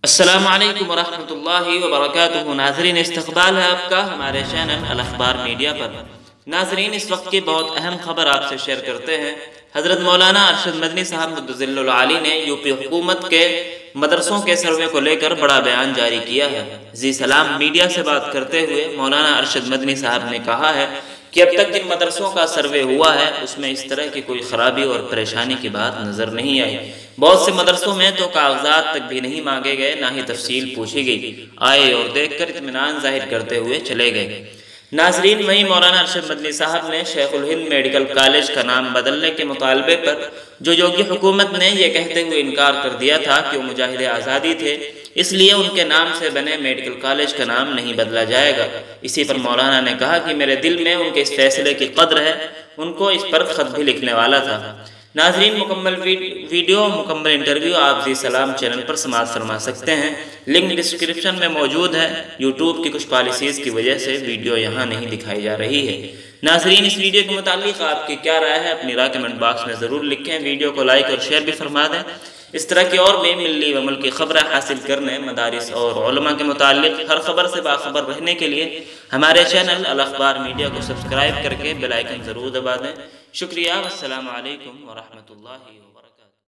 السلام علیکم ورحمۃ اللہ وبرکاتہ۔ ناظرین، استقبال ہے آپ کا ہمارے چینل الاخبار میڈیا پر۔ ناظرین، اس وقت کی بہت اہم خبر آپ سے شیئر کرتے ہیں۔ حضرت مولانا ارشد مدنی صاحب مدظل العالی نے یوپی حکومت کے مدرسوں کے سروے کو لے کر بڑا بیان جاری کیا ہے۔ ذی سلام میڈیا سے بات کرتے ہوئے مولانا ارشد مدنی صاحب نے کہا ہے کہ اب تک جن مدرسوں کا سروے ہوا ہے اس میں اس طرح کی کوئی خرابی اور پریشانی کی بات نظر نہیں آئی۔ بہت سے مدرسوں میں تو کاغذات تک بھی نہیں مانگے گئے، نہ ہی تفصیل پوچھی گئی، آئے اور دیکھ کر اطمینان ظاہر کرتے ہوئے چلے گئے۔ ناظرین، وہیں مولانا ارشد مدنی صاحب نے شیخ الہند میڈیکل کالج کا نام بدلنے کے مطالبے پر جو یوگی حکومت نے یہ کہتے ہوئے انکار کر دیا تھا کہ وہ مجاہد آزادی تھے، اس لیے ان کے نام سے بنے میڈیکل کالج کا نام نہیں بدلا جائے گا۔ اسی پر مولانا نے کہا کہ میرے دل میں ان کے اس فیصلے کی قدر ہے، ان کو اس پر خط بھی لکھنے والا تھا۔ ناظرین، مکمل ویڈیو مکمل انٹرویو آپ ذی سلام چینل پر سماعت فرما سکتے ہیں، لنک ڈسکرپشن میں موجود ہے۔ یوٹیوب کی کچھ پالیسیز کی وجہ سے ویڈیو یہاں نہیں دکھائی جا رہی ہے۔ ناظرین، اس ویڈیو کے متعلق آپ کی کیا رائے ہے اپنی رائے کمنٹ باکس میں ضرور لکھیں۔ ویڈیو کو لائک اور شیئر بھی فرما دیں۔ اس طرح کی اور بھی ملی و ملکی خبریں حاصل کرنے، مدارس اور علماء کے متعلق ہر خبر سے باخبر رہنے کے لیے ہمارے چینل الاخبار میڈیا کو سبسکرائب کر کے بیل آئیکن ضرور دبا دیں۔ شکریہ، والسلام علیکم ورحمۃ اللہ وبرکاتہ۔